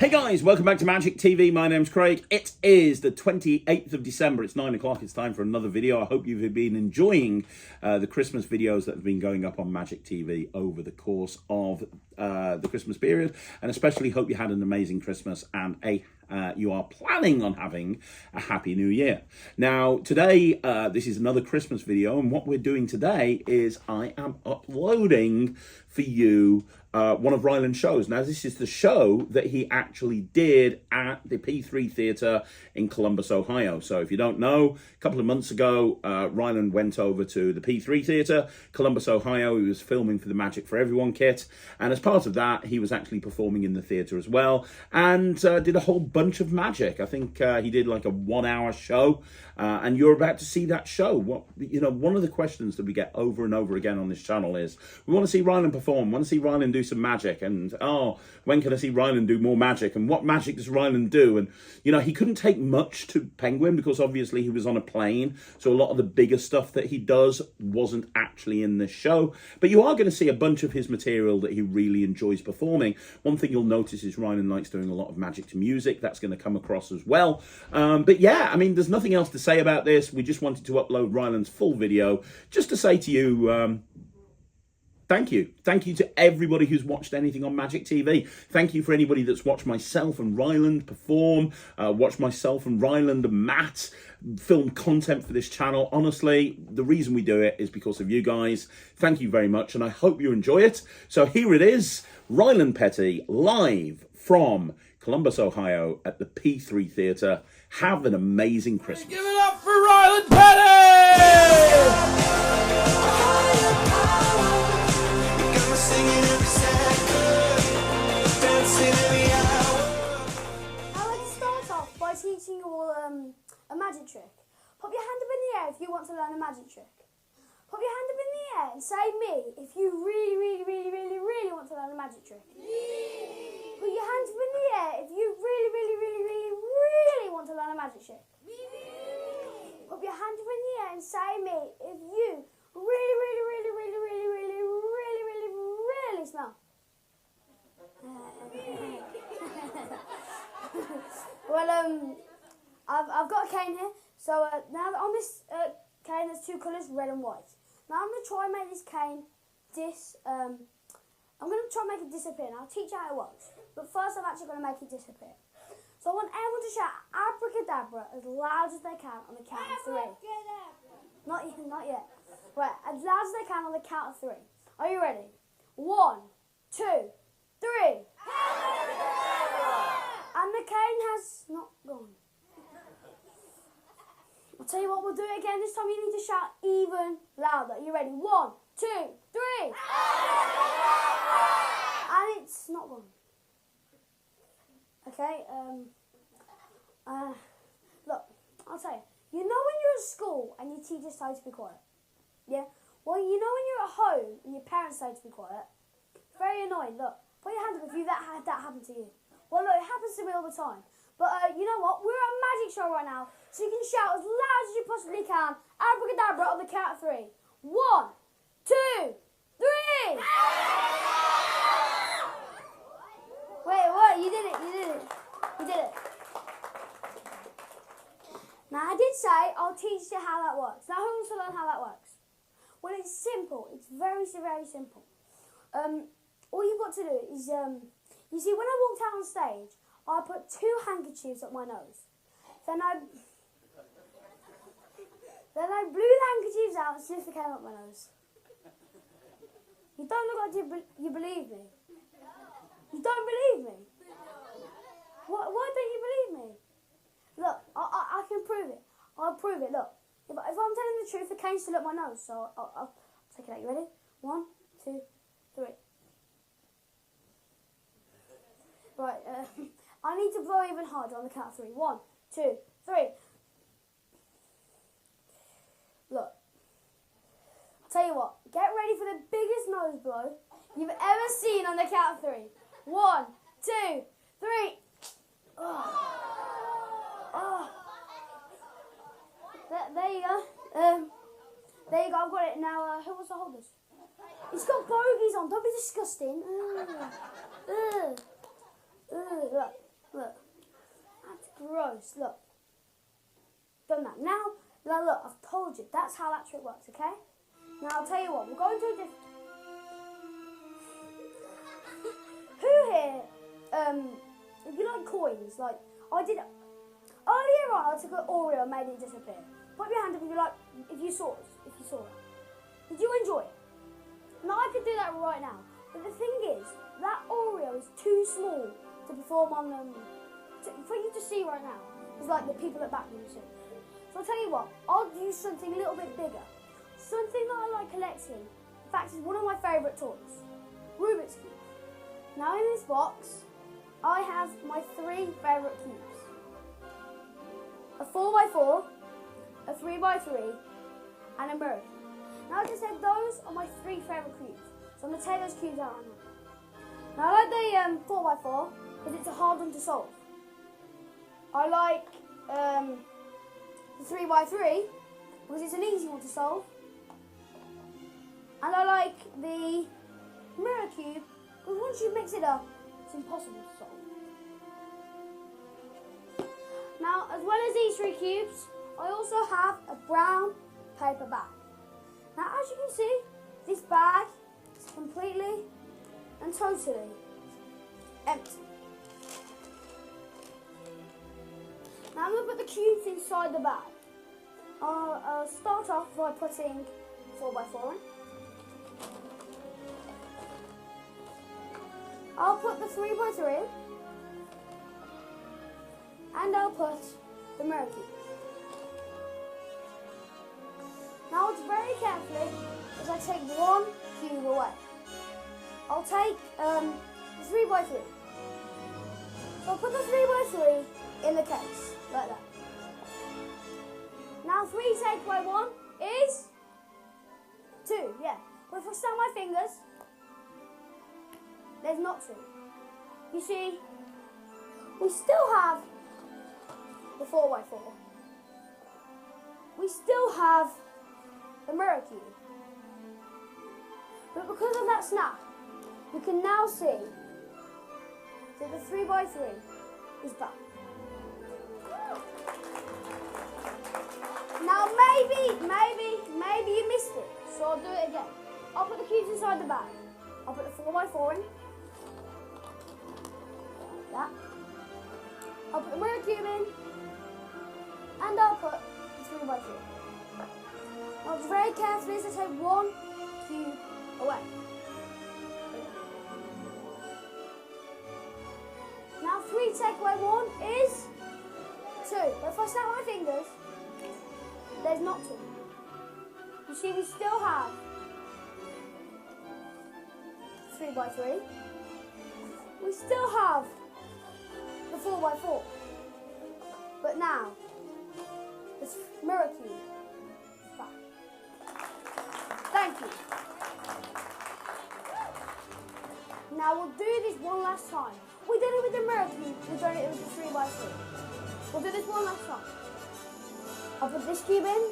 Hey guys, welcome back to Magic TV. My name's Craig. It is the 28th of December. It's 9 o'clock. It's time for another video. I hope you've been enjoying the Christmas videos that have been going up on Magic TV over the course of the Christmas period. And especially hope you had an amazing Christmas and you are planning on having a happy new year. Now, today, this is another Christmas video. And what we're doing today is I am uploading for you one of Ryland's shows. Now, this is the show that he actually did at the P3 Theatre in Columbus, Ohio. So if you don't know, a couple of months ago, Ryland went over to the P3 Theatre, Columbus, Ohio. He was filming for the Magic for Everyone kit. And as part of that, he was actually performing in the theatre as well and did a whole bunch of magic. I think he did like a 1 hour show. And you're about to see that show. One of the questions that we get over and over again on this channel is, we want to see Ryland perform, we want to see Ryland do some magic, and when can I see Ryland do more magic, and what magic does Ryland do? And he couldn't take much to Penguin because obviously he was on a plane, so a lot of the bigger stuff that he does wasn't actually in this show, but you are going to see a bunch of his material that he really enjoys performing. One thing you'll notice is Ryland likes doing a lot of magic to music. That's going to come across as well. But yeah, I mean, there's nothing else to say about this. We just wanted to upload Ryland's full video just to say to you, thank you. Thank you to everybody who's watched anything on Magic TV. Thank you for anybody that's watched myself and Ryland perform, watched myself and Ryland and Matt film content for this channel. Honestly, the reason we do it is because of you guys. Thank you very much, and I hope you enjoy it. So here it is, Ryland Petty, live from Columbus, Ohio at the P3 Theatre. Have an amazing Christmas. Give it up for Ryland Petty! Teaching you all a magic trick. Pop your hand up in the air if you want to learn a magic trick. Pop your hand up in the air and say me if you really want to learn a magic trick. Put your hands up in the air if you really want to learn a magic trick. Pop your hand up in the air and say me if you really smell. Well, I've got a cane here, so now on this cane there's two colours, red and white. Now I'm going to try and make this cane I'm going to try and make it disappear. Now I'll teach you how it works, but first I'm actually going to make it disappear. So I want everyone to shout abracadabra as loud as they can on the count of three. Not yet. Right, as loud as they can on the count of three. Are you ready? 1, 2, 3. And the cane has not gone. I'll tell you what, we'll do it again. This time you need to shout even louder. Are you ready? 1, 2, 3. And it's not gone. Okay, look, I'll tell you. You know when you're at school and your teachers tell you to be quiet? Yeah? Well, you know when you're at home and your parents say to be quiet? Very annoying. Look, put your hand up if that happened to you. Well, look, it happens to me all the time. But you know what? We're at a magic show right now, so you can shout as loud as you possibly can. Abracadabra on the count of 3. 1, 2, 3. Wait, what? You did it. Now, I did say I'll teach you how that works. Now, who wants to learn how that works? Well, it's simple. It's very simple. All you've got to do is, you see, when I walked out on stage, I put 2 handkerchiefs up my nose. Then I blew the handkerchiefs out and sniffed the cane up my nose. You don't look like you believe me. You don't believe me? Why don't you believe me? Look, I can prove it. I'll prove it. Look, if I'm telling the truth, the cane's still up my nose. So I'll take it out. You ready? 1, 2, 3. Right, I need to blow even harder on the count of 3. 1, 2, 3. Look, I'll tell you what, get ready for the biggest nose blow you've ever seen on the count of 3. 1, 2, 3. Oh. There you go. There you go, I've got it. Now, who wants to hold this? It's got bogies on. Don't be disgusting. Look. Look. That's gross. Look. Done that. Now look, I've told you. That's how that trick works, okay? Now, I'll tell you what. We're going to a different... Who here, if you like coins, like, I did... Earlier on, I took an Oreo and made it disappear. Put your hand up if you saw that. Did you enjoy it? Now, I could do that right now. But the thing is, that Oreo is too small to perform on for you to see right now. It's like the people at back you see. So I'll tell you what, I'll use something a little bit bigger. Something that I like collecting. In fact, it's one of my favourite toys. Rubik's Cube. Now in this box, I have my 3 favourite cubes. A 4x4, a 3x3, and a mirror cube. Now as I said, those are my 3 favourite cubes. So I'm going to take those cubes out right now. Now I like the 4x4 because it's a hard one to solve. I like the 3x3 because it's an easy one to solve. And I like the mirror cube because once you mix it up, it's impossible to solve. Now, as well as these 3 cubes, I also have a brown paper bag. Now, as you can see, this bag is completely and totally empty. Now, I'm going to put the cubes inside the bag. I'll start off by putting 4x4 in. I'll put the 3x3 in. And I'll put the mirror cube. Now watch very carefully as I take 1 cube away. I'll take the 3x3. So I'll put the 3x3 in the case, like that. Now 3 take away 1 is 2, yeah. But if I snap my fingers, there's not 2. You see, we still have the 4x4. We still have the mirror cube. But because of that snap, we can now see that the 3x3 is back. Now maybe you missed it, so I'll do it again. I'll put the cubes inside the bag. I'll put the 4x4 in. Like that. I'll put the mirror cube in. And I'll put the 3x3. Now just very carefully as I take 1 cube away. Now 3 take away 1 is 2. But if I snap my fingers, there's not 2. You see, we still have 3x3. We still have the 4x4. But now, this mirror cube is back. Thank you. Now we'll do this one last time. We did it with the mirror cube. We've done it with the 3x3. We'll do this one last time. I'll put this cube in.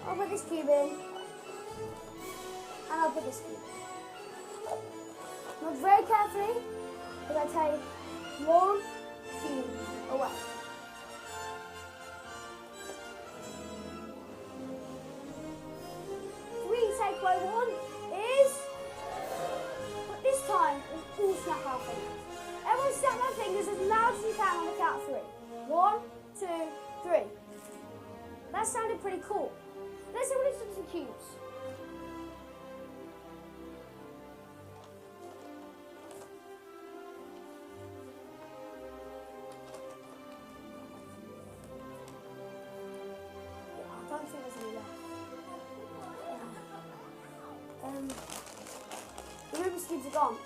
I'll put this cube in. And I'll put this cube in. Now very carefully, as I take 1 cube away. Take away 1 is, but this time we'll all snap our fingers. Everyone snap their fingers as loud as you can on the count of 3. 1, 2, 3. That sounded pretty cool. Let's see what it's done to cubes. Yeah, I don't think there's any left. The Rubik's cubes are gone.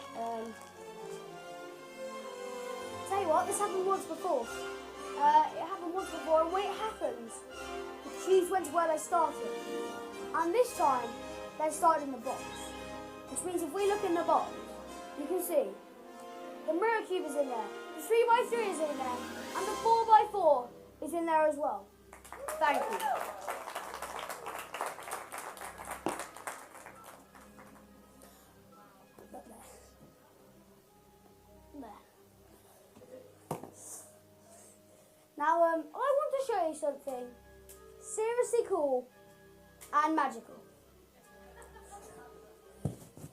Tell you what, this happened once before. It happened once before, and when it happens, the cubes went to where they started. And this time, they started in the box. Which means if we look in the box, you can see the mirror cube is in there, the 3x3 is in there, and the 4x4 is in there as well. Thank you. I want to show you something seriously cool and magical.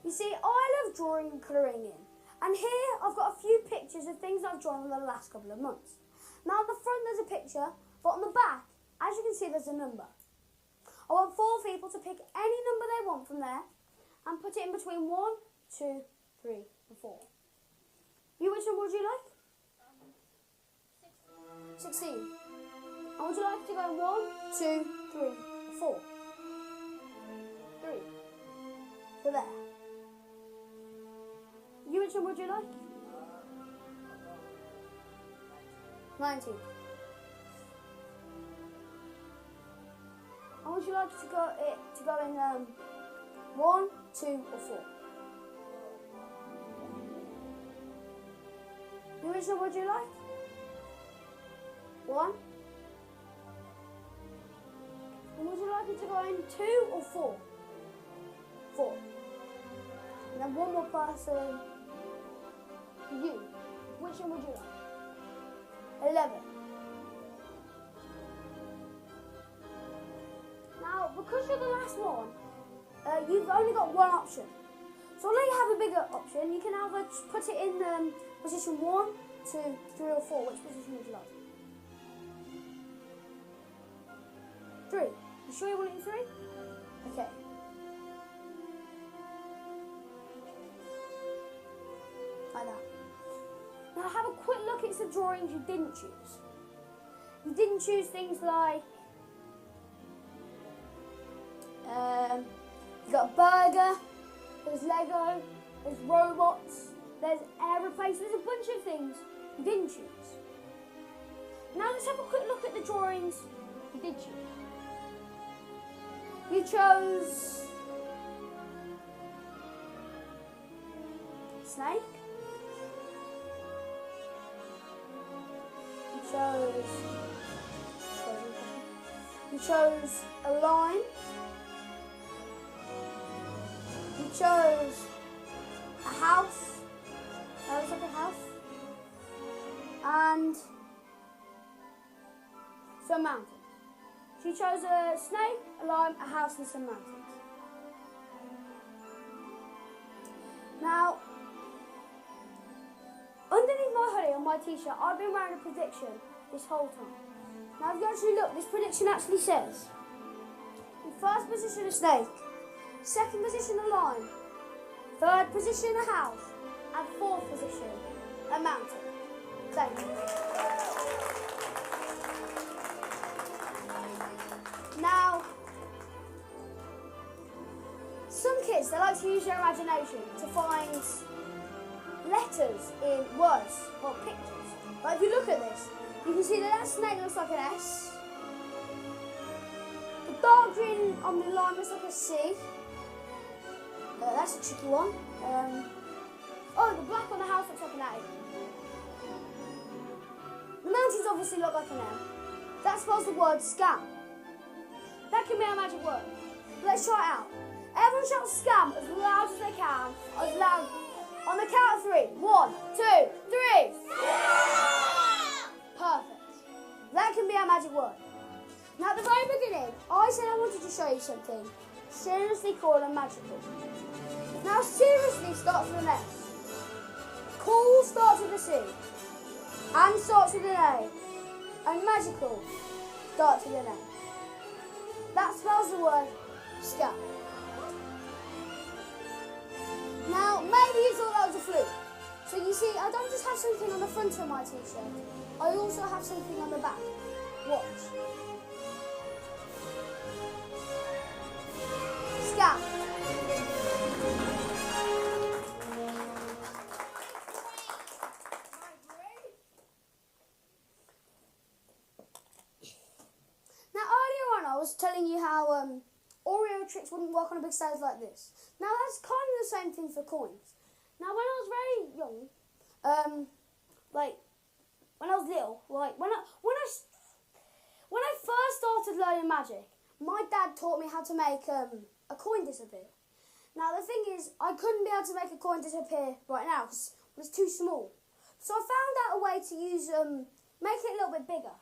You see, I love drawing and colouring in. And here I've got a few pictures of things I've drawn in the last couple of months. Now on the front there's a picture, but on the back, as you can see, there's a number. I want 4 people to pick any number they want from there and put it in between 1, 2, 3 and 4. You, which number would you like? 16. And would you like to go 1, 2, 3 or 4? 3. So there. You, which number would you like? 19. And would you like to go in 1, 2 or 4? You, which number would you like? 1. And would you like it to go in 2 or 4? 4. And then one more person. You. Which one would you like? 11. Now, because you're the last one, you've only got one option. So I'll let you have a bigger option. You can either put it in position 1, 2, 3 or 4. Which position would you like? 3. You sure you want it in 3? Okay. Like that. Now have a quick look at some drawings you didn't choose. You didn't choose things like you got a burger, there's Lego, there's robots, there's aeroplanes, there's a bunch of things you didn't choose. Now let's have a quick look at the drawings you did choose. You chose snake. You chose a line. You chose a house. That looks like a house. And some mountains. She chose a snake, a lime, a house and some mountains. Now, underneath my hoodie on my t-shirt, I've been wearing a prediction this whole time. Now if you actually look, this prediction actually says, in first position a snake, second position a lion, third position a house, and fourth position a mountain. Thank you. Now, some kids, they like to use their imagination to find letters in words or pictures. But if you look at this, you can see that snake looks like an S. The dark green on the line looks like a C. That's a tricky one. Oh, the black on the house looks like an A. The mountains obviously look like an M. That spells the word scam. That can be a magic word. Let's try it out. Everyone shout scam as loud as they can. As loud. On the count of 3. 1, 2, 3. Perfect. That can be a magic word. Now at the very beginning, I said I wanted to show you something seriously cool and magical. Now seriously starts with an S. Cool starts with a C. And starts with an A. And magical starts with an A. That spells the word scam. Now, maybe you thought that was a fluke. So you see, I don't just have something on the front of my t-shirt. I also have something on the back. Watch. Scam. Now, earlier on, I was telling you how Oreo tricks wouldn't work on a big stage like this. Now that's kind of the same thing for coins. Now when I was very young, like when I was little, like when I first started learning magic, my dad taught me how to make a coin disappear. Now the thing is, I couldn't be able to make a coin disappear right now because it was too small. So I found out a way to use make it a little bit bigger.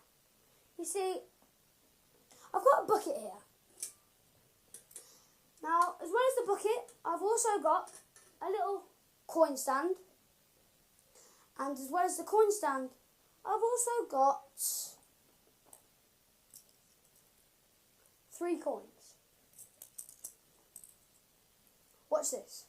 You see, I've got a bucket here. Now, as well as the bucket, I've also got a little coin stand. And as well as the coin stand, I've also got 3 coins. Watch this.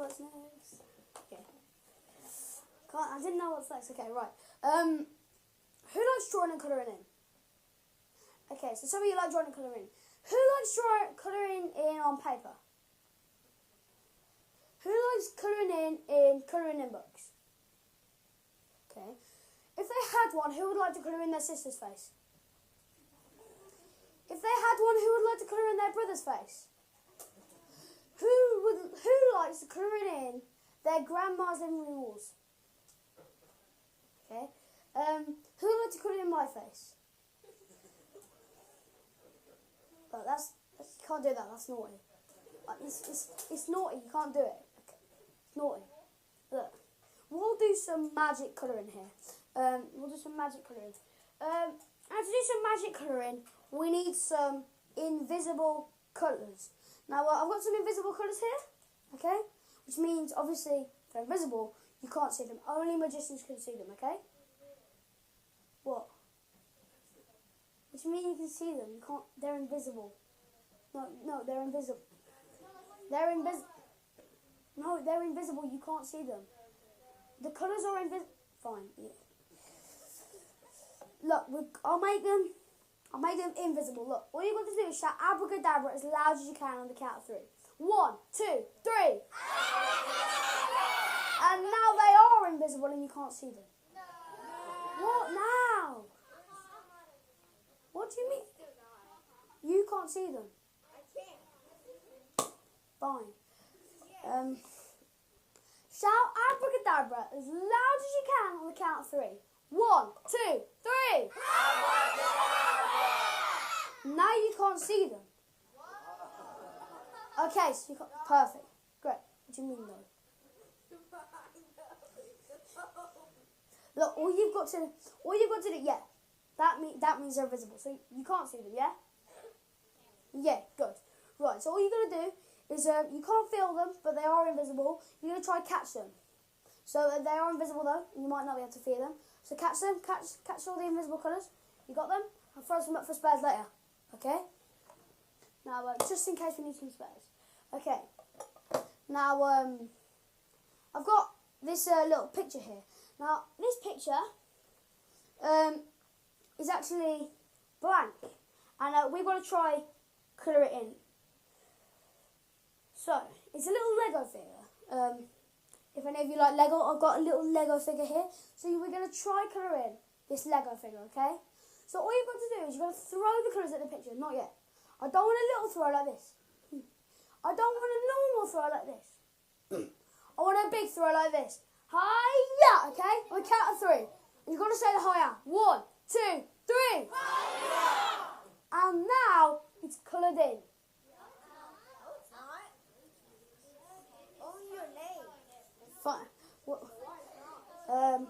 What's next? Okay. I didn't know what's next. Okay, right. Who likes drawing and colouring in? Okay, so some of you like drawing and colouring in. Who likes colouring in on paper? Who likes colouring in books? Okay. If they had one, who would like to colour in their sister's face? If they had one, who would like to colour in their brother's face? Who likes to colour in their grandma's living room walls? Okay. Who would like to colour in my face? But you can't do that. That's naughty. It's naughty. You can't do it. Okay. It's naughty. Look, we'll do some magic colouring here. We'll do some magic colouring. And to do some magic colouring, we need some invisible colours. Now, I've got some invisible colours here, okay? Which means, obviously, if they're invisible, you can't see them. Only magicians can see them, okay? What? What do you mean you can see them? You can't. They're invisible. No, they're invisible. They're invisible. No, they're invisible. You can't see them. The colours are invisible. Fine. Yeah. Look, I'll make them invisible. Look, all you've got to do is shout abracadabra as loud as you can on the count of 3. 1, 2, 3. And now they are invisible and you can't see them. What now? What do you mean? You can't see them. Fine. Shout abracadabra as loud as you can on the count of 3. 1, 2, 3. Now you can't see them. Okay, so you can't. Perfect. Great. What do you mean though? Look, all you've got to do, yeah. That means they're invisible. So you can't see them, yeah? Yeah, good. Right, so all you got to do is you can't feel them, but they are invisible. You're going to try and catch them. So they are invisible though, and you might not be able to feel them. So catch them, catch all the invisible colours. You got them? I'll throw some up for spares later. Okay? Now, just in case we need some spares. Okay. Now, I've got this little picture here. Now, this picture is actually blank, and we've got to try colour it in. So, it's a little Lego figure. If any of you like Lego, I've got a little Lego figure here. So we're going to try colour in this Lego figure, okay? So all you've got to do is you've got to throw the colours at the picture. Not yet. I don't want a little throw like this. I don't want a normal throw like this. I want a big throw like this. Hi-ya, okay? On the count of 3. And you've got to say the hi-ya. 1, 2, 3. Hi-ya! And now it's coloured in. Fine. What? I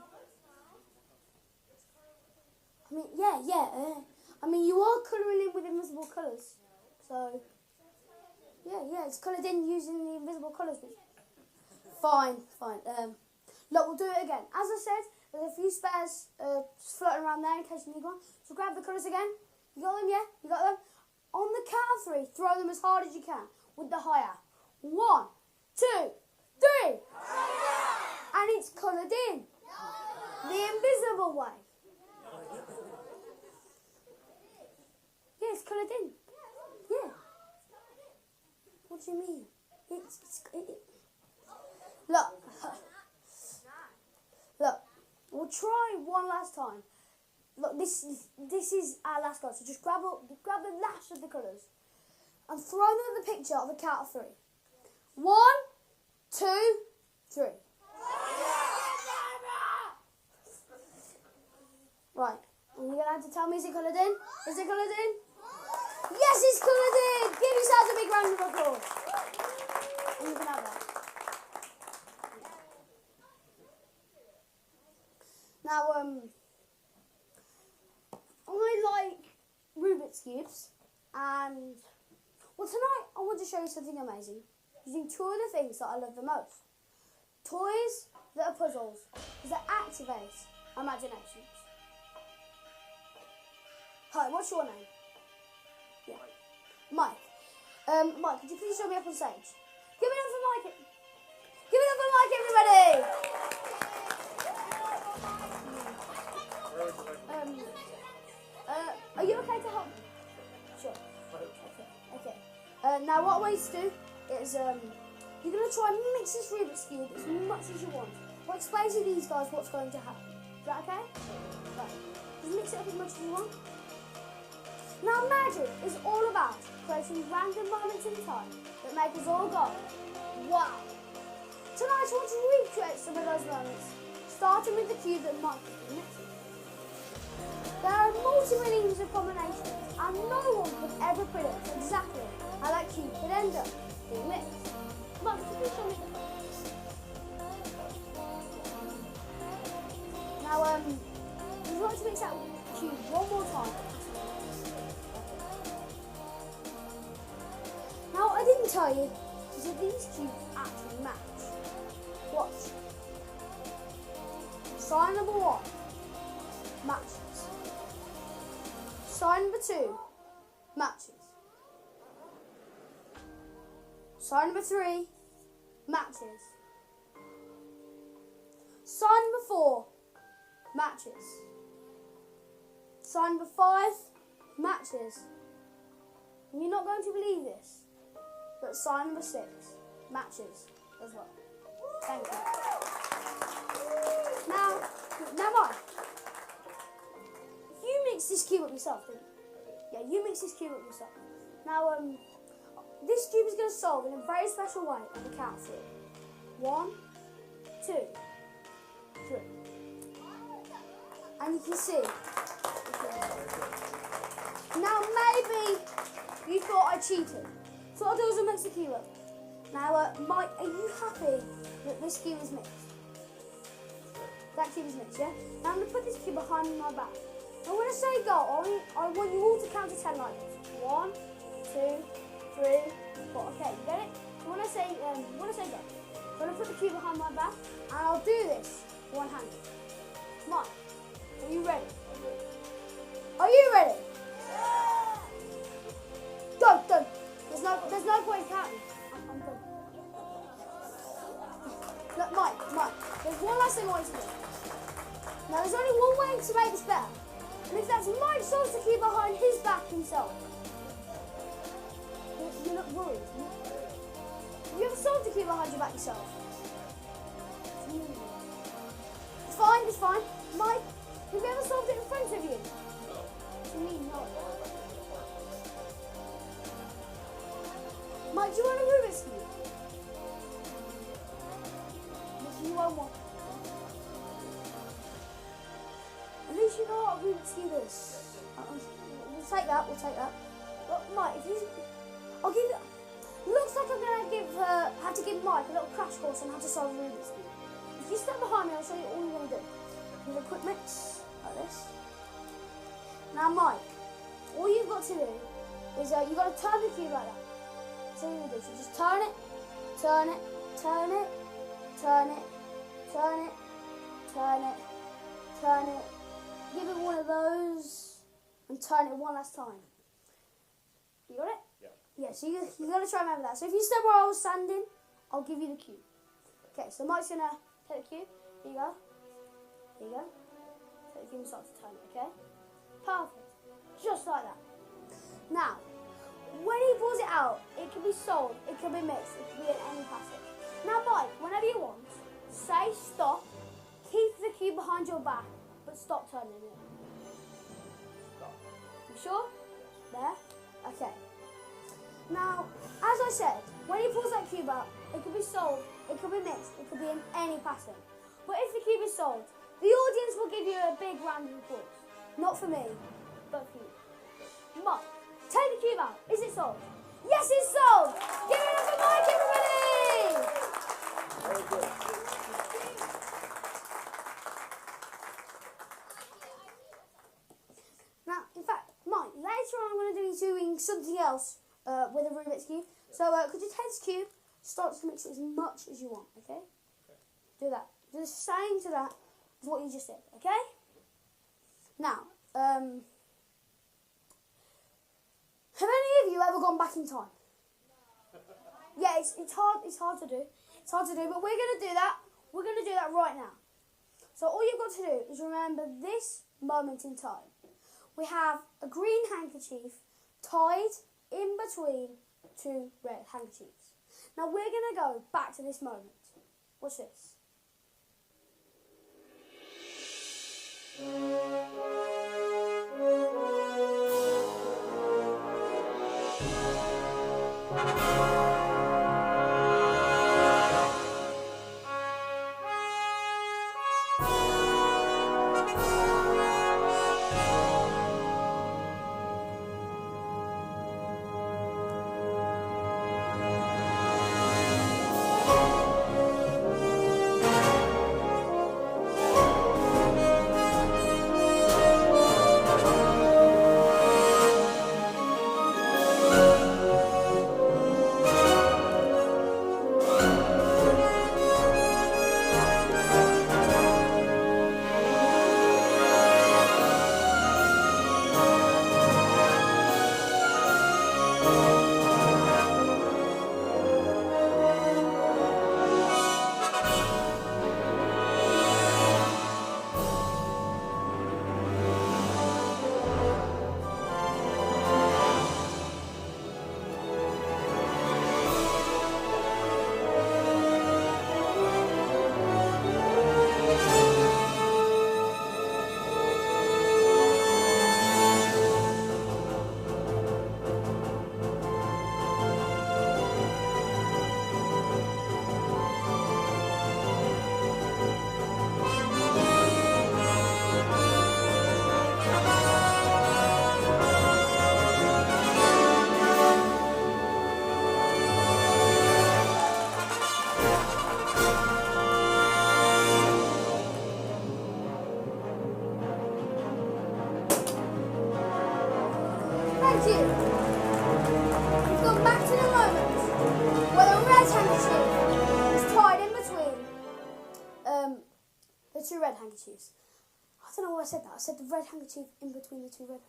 mean, yeah. I mean, you are colouring in with invisible colours. So, yeah, it's coloured in using the invisible colours. Fine. Look, we'll do it again. As I said, there's a few spares floating around there in case you need one. So grab the colours again. You got them, yeah? You got them? On the count of 3, throw them as hard as you can with the hi-ya. 1, 2, 3. And it's coloured in. The invisible way. Yeah, it's coloured in. Yeah. What do you mean? Look, we'll try one last time. Look, this is our last go. So just grab the last of the colours and throw them at the picture on the count of 3. 1, 2, 3. Right, and you're going to have to tell me, is it coloured in? Is it coloured in? Yes, it's coloured in! Give yourselves a big round of applause. And you can have that. Now, I like Rubik's Cubes, and, well, tonight I want to show you something amazing, using 2 of the things that I love the most. Toys that are puzzles, that activate imaginations. Hi, what's your name? Yeah. Mike. Mike, could you please show me up on stage? Give it up for Mike. Give it up for Mike, everybody. Are you okay to help me? Sure. Okay. Now what I want you to do is you're going to try and mix this Rubik's Cube as much as you want. I'll explain to these guys what's going to happen. Is that okay? Right. Just mix it up as much as you want. Now magic is all about creating random moments in time that make us all go, wow. Tonight I want to recreate some of those moments, starting with the cube that Mike is next to. There are multi-millions of combinations and no one could ever predict exactly how that cube could end up being mixed. Mike, could you show me that? Now, would you like to mix that cube one more time? Now, I didn't tell you that these cubes actually match. Watch. Sign number 1 matches. Sign number 2 matches. Sign number 3 matches. Sign number 4 matches. Sign number 5 matches. And you're not going to believe this, but sign number 6 matches as well. Thank you. Now Mike, you mixed this cube up yourself, didn't you? Yeah, you mixed this cube up yourself. Now, this cube is going to solve in a very special way on the count of 3. 1, 2, 3. And you can see. Now maybe you thought I cheated. So what I'll do is I'll mix the cube up. Now, Mike, are you happy that this cube is mixed? That cube is mixed, yeah? Now I'm going to put this cube behind my back. And when I say go, I want you all to count to 10 like this. 1, 2, 3, 4. Okay, you get it? So when I say go, I'm going to put the cube behind my back, and I'll do this one-handed. Mike, are you ready? Are you ready? Go, go. There's no point counting. I'm good. Look, Mike, there's one last thing I want you to do. Now, there's only one way to make this better. And if that's Mike solves the key behind his back himself. You look worried. Have you ever solved the key behind your back yourself? It's fine, it's fine. Mike, have you ever solved it in front of you? To me, no. Mike, do you want a Rubik's Cube? If you want one. At least you know what a Rubik's Cube is. We'll take that, But Mike, I'll give you, looks like I'm going to have to give Mike a little crash course on how to solve a Rubik's Cube. If you step behind me, I'll show you all you're going to do. Give a quick mix, like this. Now Mike, all you've got to do is you've got to turn the cube like that. So what you're going to do, so just turn it, turn it, turn it, turn it, turn it, turn it, turn it. Give it one of those and turn it one last time. You got it? Yeah. Yeah, so you got to try and remember that. So if you step where I was standing, I'll give you the cube. Okay, so Mike's going to take the cube. Here you go. Here you go. Take the cube and start to turn it, okay? Perfect. Just like that. Now, when he pulls it out, it can be solved, it can be mixed, it can be in any passage. Now Mike, whenever you want, say stop, keep the cube behind your back, but stop turning it. You sure? There? Okay. Now, as I said, when he pulls that cube out, it can be solved, it can be mixed, it can be in any pattern. But if the cube is solved, the audience will give you a big round of applause. Not for me, but for you. Mike, take the cube out. Is it solved? Yes, it's solved! Give it up for Mike, everybody! Very good. Now, in fact, Mike, later on I'm going to be doing something else with a Rubik's Cube. So could you take this cube, start to mix it as much as you want, okay? Do that. Do the same to that as what you just did, okay? Now, have any of you ever gone back in time? Yeah, it's hard to do. It's hard to do, but we're going to do that. We're going to do that right now. So all you've got to do is remember this moment in time. We have a green handkerchief tied in between two red handkerchiefs. Now we're going to go back to this moment. Watch this. handkerchiefs. I don't know why I said that. I said the red handkerchief in between the two red.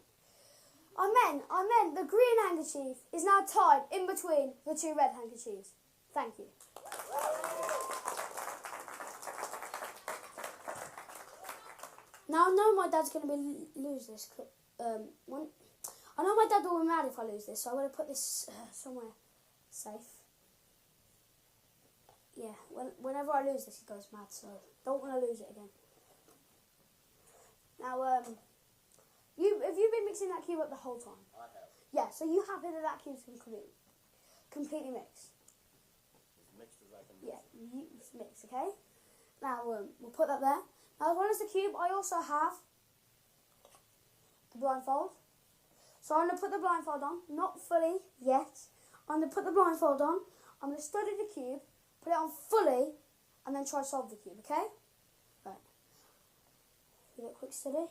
I meant the green handkerchief is now tied in between the two red handkerchiefs. Thank you. Now I know my dad's going to lose this. I know my dad will be mad if I lose this, so I'm going to put this somewhere safe. Yeah, whenever I lose this, he goes mad, so don't want to lose it again. Now, have you been mixing that cube up the whole time? I have. Yeah, so you happy that cube's completely mixed? As mixed as I can mix. Yeah, it's mixed, okay? Now, we'll put that there. Now, as well as the cube, I also have the blindfold. So I'm going to put the blindfold on, not fully yet. I'm going to put the blindfold on, I'm going to study the cube, put it on fully, and then try to solve the cube, okay? Right. Give it a quick study.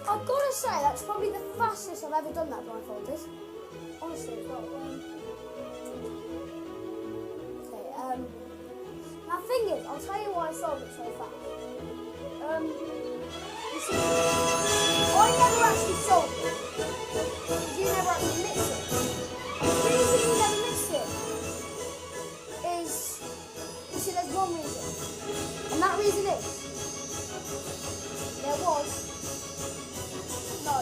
I've got to say, that's probably the fastest I've ever done that blindfolded. Honestly, as well. Okay, now the thing is, I'll tell you why I solved it so fast. You see, I never actually solved it. Because you never actually mixed it. The reason you never mixed it is, you see, there's one reason. And that reason is, there was no.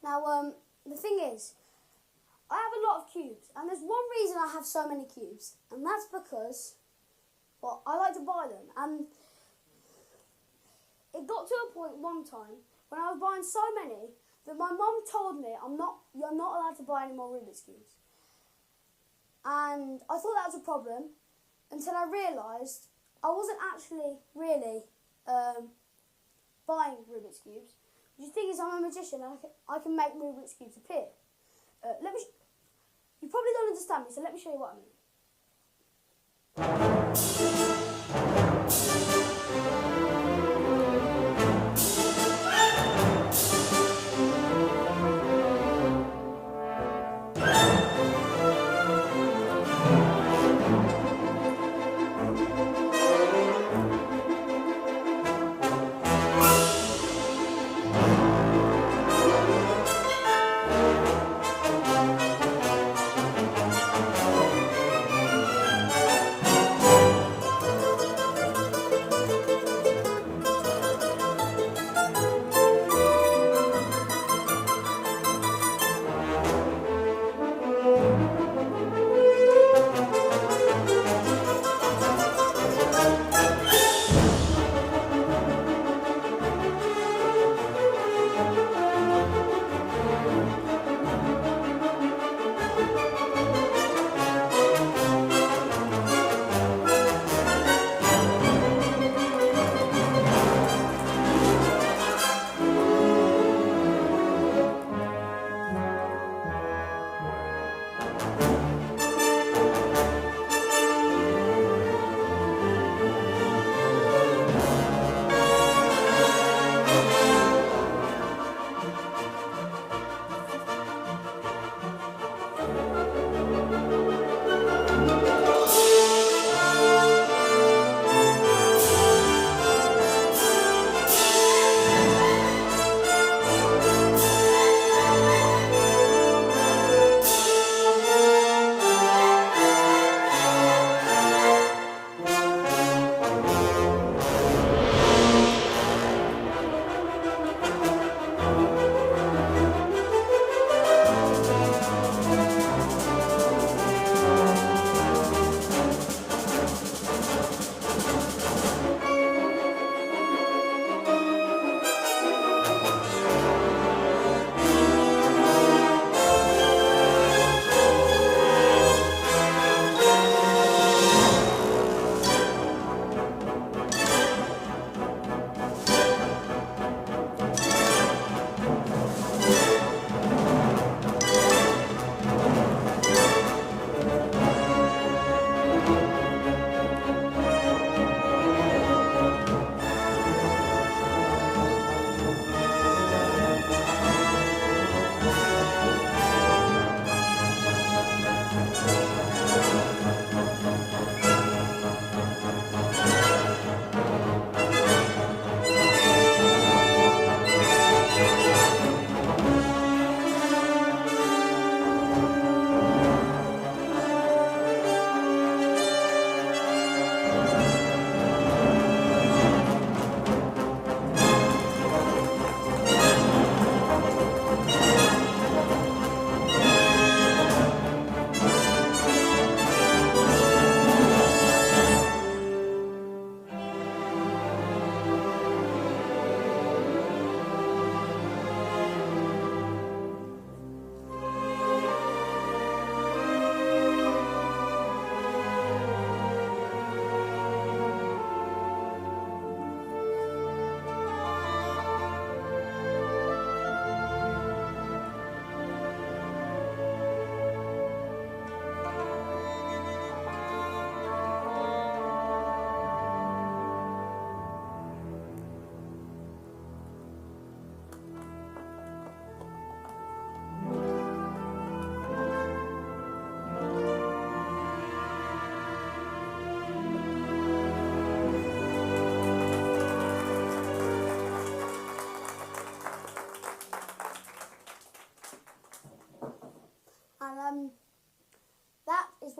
Now, the thing is, I have a lot of cubes, and there's one reason I have so many cubes, and that's because, well, I like to buy them, and it got to a point one time when I was buying so many that my mum told me, you're not allowed to buy any more Rubik's Cubes. And I thought that was a problem until I realised I wasn't actually really buying Rubik's Cubes. The thing is, I'm a magician and I can make Rubik's Cubes appear. You probably don't understand me, so let me show you what I mean.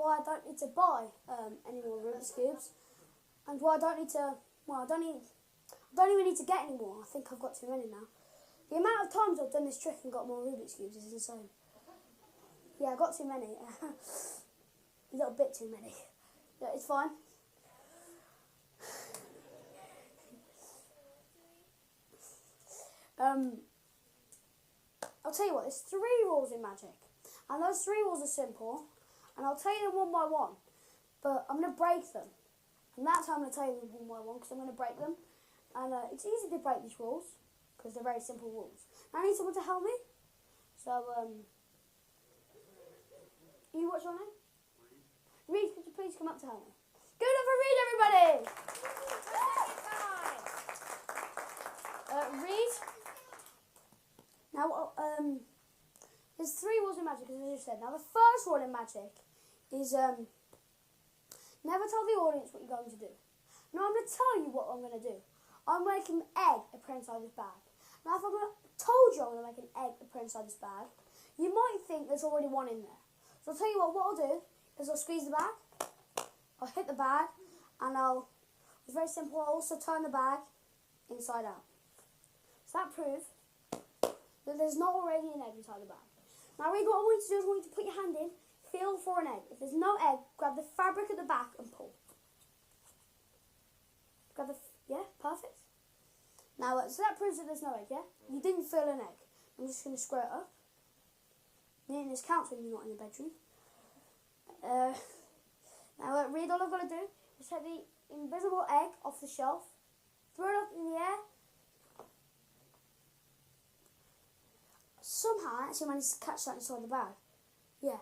why I don't need to buy any more Rubik's Cubes, and why I don't need to, well, I don't even need to get any more. I think I've got too many now. The amount of times I've done this trick and got more Rubik's Cubes is insane. Yeah, I got too many. A little bit too many. Yeah, it's fine. I'll tell you what, there's 3 rules in Magic. And those 3 rules are simple. And I'll tell you them one by one. But I'm going to break them. And that's how I'm going to tell you them one by one, because I'm going to break them. And it's easy to break these rules, because they're very simple rules. Now I need someone to help me. So, you what's your name? Reed, could you please come up to help me? Give it up for Reed, everybody! Reed. Now, there's 3 rules in Magic, as I just said. Now, the first rule in Magic is never tell the audience what you're going to do. Now, I'm going to tell you what I'm going to do. I'm making an egg appear inside this bag. Now, if I'm told you I'm going to make an egg appear inside this bag, you might think there's already one in there. So I'll tell you what I'll do is I'll squeeze the bag, I'll hit the bag, and it's very simple, I'll also turn the bag inside out. So that proves that there's not already an egg inside the bag. Now Reed, what I want you to do is I want you to put your hand in, feel for an egg. If there's no egg, grab the fabric at the back and pull. Yeah, perfect. Now, so that proves that there's no egg, yeah? You didn't feel an egg. I'm just going to square it up. This counts when you're not in the bedroom. Now, Reed, all I've got to do is take the invisible egg off the shelf, throw it up in the air. Somehow, I actually managed to catch that inside the bag. Yeah.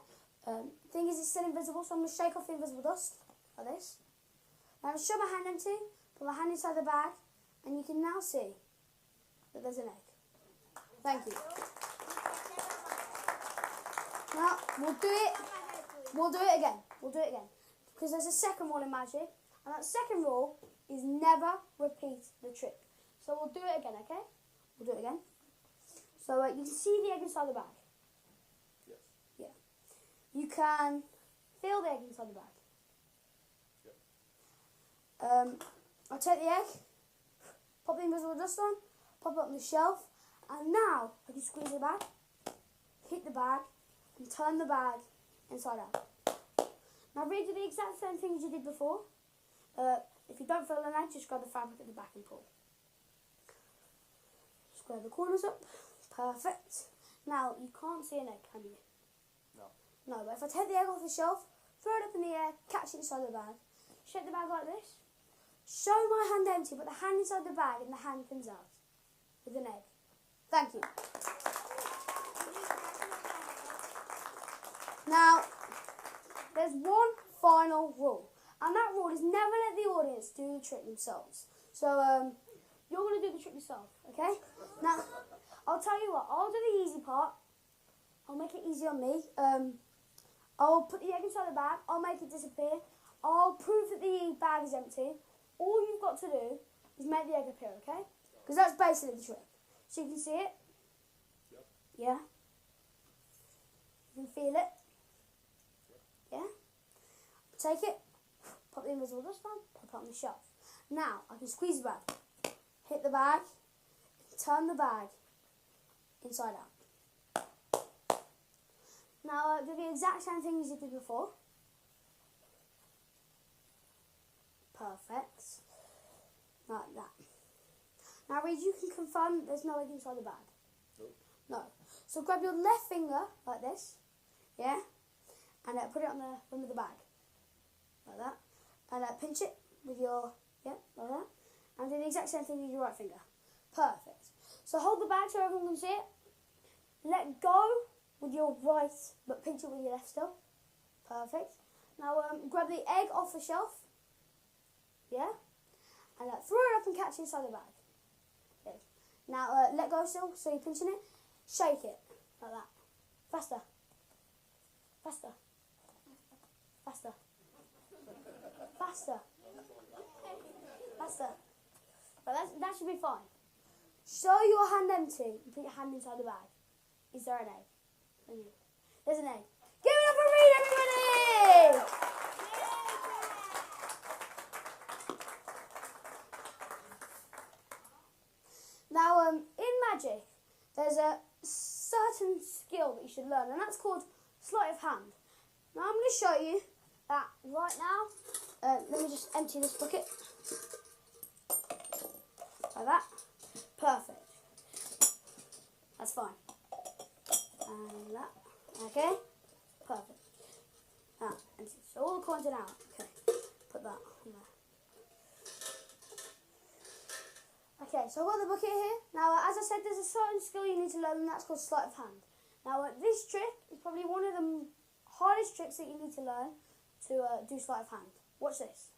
Thing is, it's still invisible, so I'm going to shake off the invisible dust, like this. Now, I'm going to show my hand empty, put my hand inside the bag, and you can now see that there's an egg. Thank you. Now, we'll do it again. Because there's a second rule in Magic, and that second rule is never repeat the trick. So we'll do it again, okay? We'll do it again. So you can see the egg inside the bag. Yes. Yeah. You can feel the egg inside the bag. Yep. I'll take the egg, pop the invisible dust on, pop it on the shelf, and now I can squeeze the bag, hit the bag, and turn the bag inside out. Now Reed, do the exact same thing as you did before. If you don't feel an egg, just grab the fabric at the back and pull. Square the corners up. Perfect. Now, you can't see an egg, can you? No. No, but if I take the egg off the shelf, throw it up in the air, catch it inside the bag, shake the bag like this, show my hand empty, put the hand inside the bag and the hand comes out with an egg. Thank you. Now, there's one final rule, and that rule is never let the audience do the trick themselves. So, you're going to do the trick yourself, okay? Now, I'll tell you what, I'll do the easy part. I'll make it easy on me. I'll put the egg inside the bag, I'll make it disappear. I'll prove that the bag is empty. All you've got to do is make the egg appear, okay? Because that's basically the trick. So you can see it? Yep. Yeah? You can feel it? Yeah? Take it, pop the invisible dust on, pop it on the shelf. Now, I can squeeze the bag, hit the bag, turn the bag inside out. Now, do the exact same thing as you did before. Perfect. Like that. Now, Reed, you can confirm that there's no egg inside the bag. Nope. No. So grab your left finger like this, yeah, and put it on the rim of the bag, like that, and pinch it with your, yeah, like that, and do the exact same thing with your right finger. Perfect. So hold the bag so everyone can see it. Let go with your right, but pinch it with your left still. Perfect. Now grab the egg off the shelf, yeah, and throw it up and catch it inside the bag. Okay. Now let go still, so you're pinching it. Shake it, like that. Faster. Faster. Faster. Faster. Faster. But that should be fine. Show your hand empty and put your hand inside the bag. Is there an egg? There's an egg. Give it up for Reed, everybody! Yay! Now, in magic, there's a certain skill that you should learn, and that's called sleight of hand. Now, I'm going to show you that right now. Let me just empty this bucket. Like that. Perfect. That's fine. And that. Okay. Perfect. Now, empty. So all the coins are out. Okay. Put that on there. Okay, so I've got the bucket here. Now, as I said, there's a certain skill you need to learn, and that's called sleight of hand. Now, this trick is probably one of the hardest tricks that you need to learn to do sleight of hand. Watch this.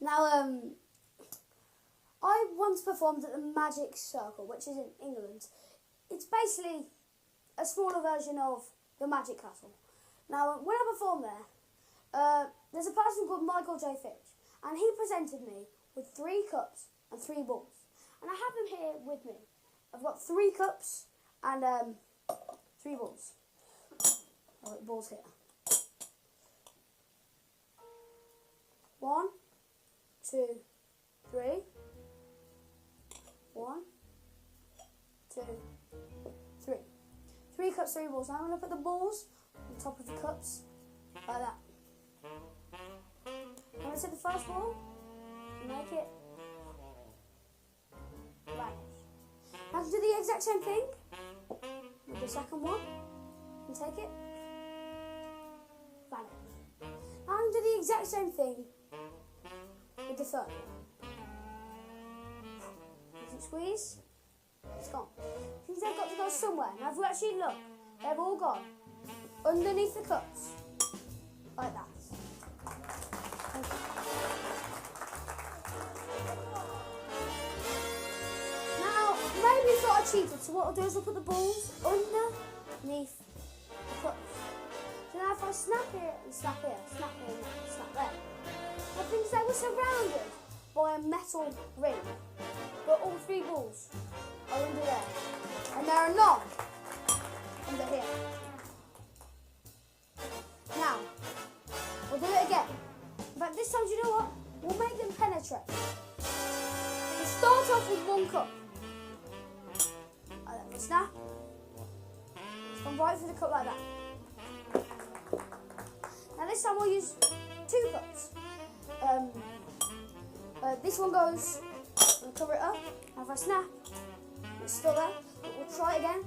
Now, I once performed at the Magic Circle, which is in England. It's basically a smaller version of the Magic Castle. Now, when I performed there, there's a person called Michael J. Fitch, and he presented me with 3 cups and 3 balls. And I have them here with me. I've got 3 cups and 3 balls. I've got the balls here. 1, 2, 3. 1, 2, 3. 3 cups, 3 balls. Now I'm going to put the balls on top of the cups like that. I'm going to take the first ball and make it vanish. Now to do the exact same thing with the second one and take it vanish. Now I'm going to do the exact same thing with the third one. As you squeeze, it's gone. Things they've got to go somewhere. Now if you actually look, they've all gone underneath the cups like that. Now, maybe it's not a cheated, so what I'll do is I'll put the balls underneath the cups. So now if I snap here and snap here, snap here and snap there, I think they were surrounded by a metal ring, but all 3 balls are under there, and there are none under here. Now, we'll do it again. But this time, do you know what? We'll make them penetrate. We'll start off with 1 cup. And then we'll snap. It's gone right through the cup like that. Now this time we'll use 2 cups. This one goes, we'll cover it up. Now if I snap, it's still there. But we'll try it again.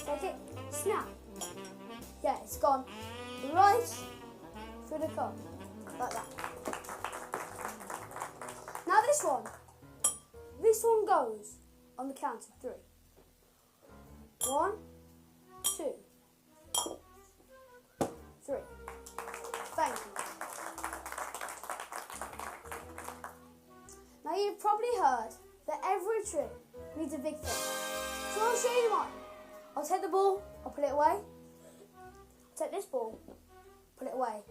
Take it, snap. Yeah, it's gone right through the cup, like that. Now this one goes on the count of 3. 1, 2, 3. Thank you. Now you've probably heard that every trick needs a big thing. So I'll show you mine. I'll take the ball, I'll put it away. Take this ball, put it away.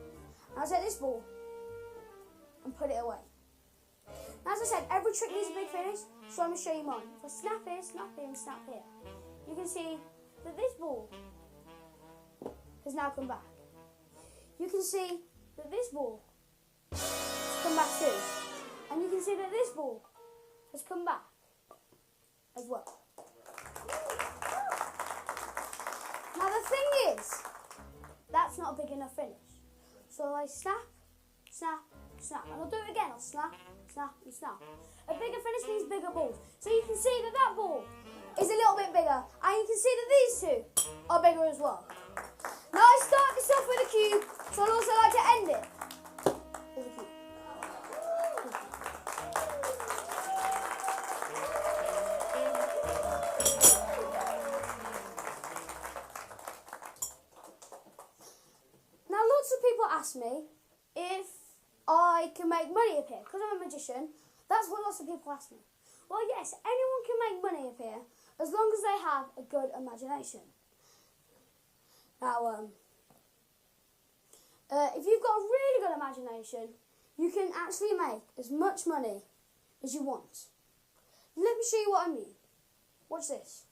And I'll take this ball and put it away. Now, as I said, every trick needs a big finish, so I'm going to show you mine. If I snap here, and snap here, you can see that this ball has now come back. You can see that this ball has come back too. And you can see that this ball has come back as well. Now the thing is, that's not a big enough finish. So I snap, snap, snap. And I'll do it again. I'll snap, snap, and snap. A bigger finish means bigger balls. So you can see that that ball is a little bit bigger. And you can see that these 2 are bigger as well. Now I start this off with a cube, so I'd also like to end it with a cube. Now lots of people ask me if I can make money appear, because I'm a magician. That's what lots of people ask me. Well, yes, anyone can make money appear as long as they have a good imagination. Now, if you've got a really good imagination, you can actually make as much money as you want. Let me show you what I mean. Watch this.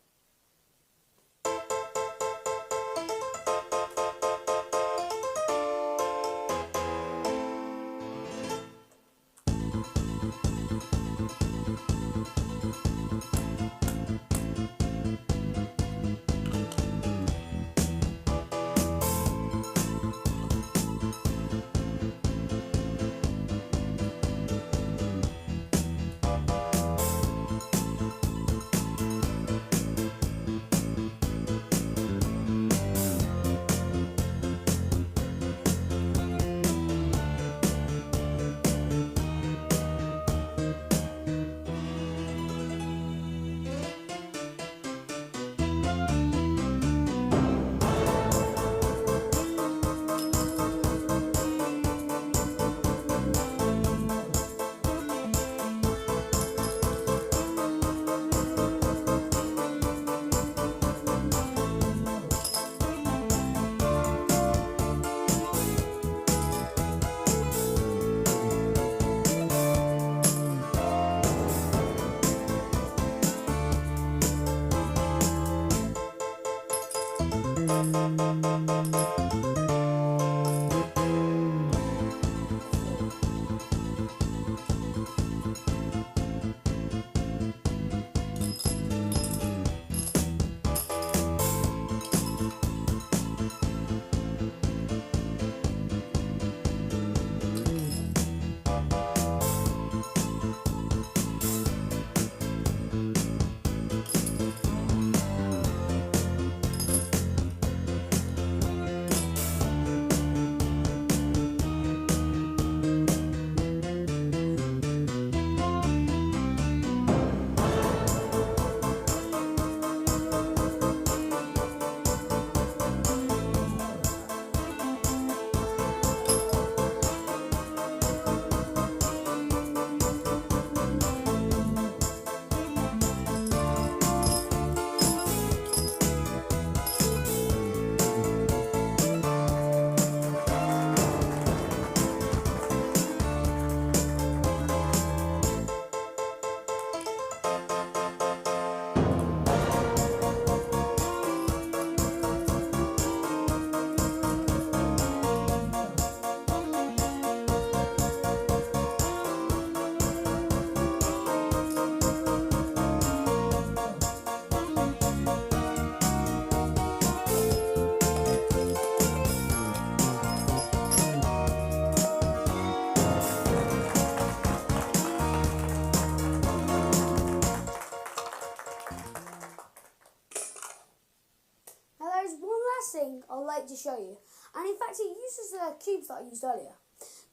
to show you. And in fact, it uses the cubes that I used earlier.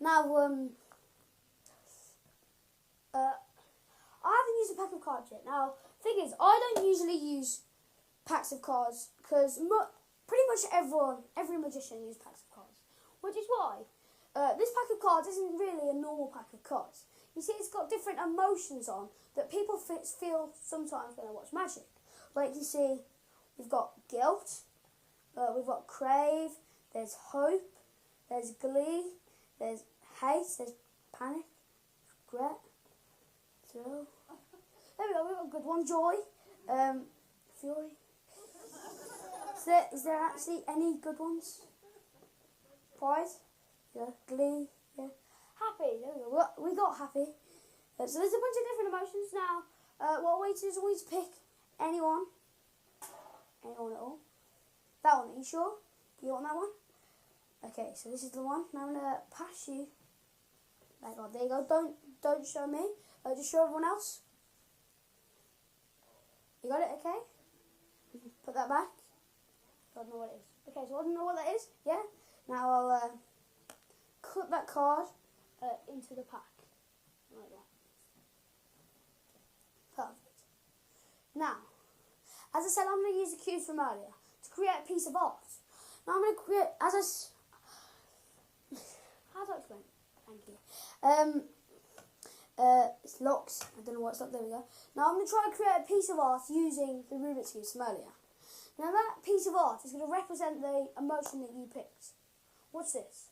Now, I haven't used a pack of cards yet. Now, thing is, I don't usually use packs of cards because pretty much every magician uses packs of cards, which is why this pack of cards isn't really a normal pack of cards. You see, it's got different emotions on that people feel sometimes when they watch magic. Like you see, we've got guilt, we've got crave, there's hope, there's glee, there's hate, there's panic, regret, thrill. There we go, we've got a good one. Joy, fury. Is there actually any good ones? Pride, yeah, glee, yeah. Happy, there we go. We got happy. So there's a bunch of different emotions now. What we do is we just pick anyone at all. That one, are you sure? You want that one? Okay, so this is the one. Now I'm gonna pass you. There you go. Don't show me. Just show everyone else. You got it? Okay. Put that back. Don't know what it is. Okay, so I don't know what that is. Yeah. Now I'll cut that card into the pack like that. Perfect. Now, as I said, I'm going to use the cubes from earlier to create a piece of art. Now I'm going to create, how do I explain? Thank you. It's locks. I don't know what's up. There we go. Now I'm going to try and create a piece of art using the Rubik's Cube from earlier. Now that piece of art is going to represent the emotion that you picked. What's this?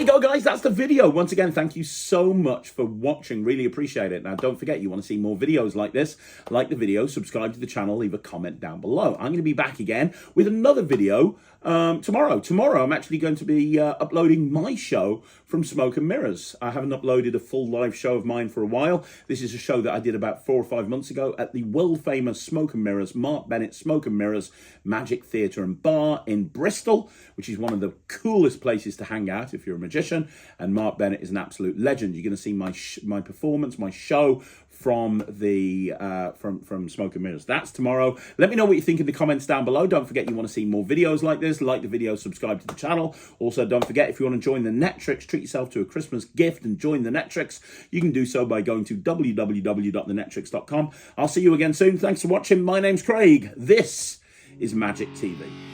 you go, guys. That's the video. Once again, thank you so much for watching. Really appreciate it. Now, don't forget, you want to see more videos like this, like the video, subscribe to the channel, leave a comment down below. I'm going to be back again with another video tomorrow. Tomorrow, I'm actually going to be uploading my show from Smoke and Mirrors. I haven't uploaded a full live show of mine for a while. This is a show that I did about 4 or 5 months ago at the world-famous Smoke and Mirrors, Mark Bennett Smoke and Mirrors Magic Theatre and Bar in Bristol, which is one of the coolest places to hang out if you're a magician. And Mark Bennett is an absolute legend. You're going to see my performance, my show from the from Smoke and Mirrors. That's tomorrow. Let me know what you think in the comments down below. Don't forget, you want to see more videos like this, like the video, subscribe to the channel. Also, don't forget, if you want to join the Netrix, treat yourself to a Christmas gift and join the Netrix, you can do so by going to www.thenetrix.com. I'll see you again soon. Thanks for watching. My name's Craig. This is Magic TV.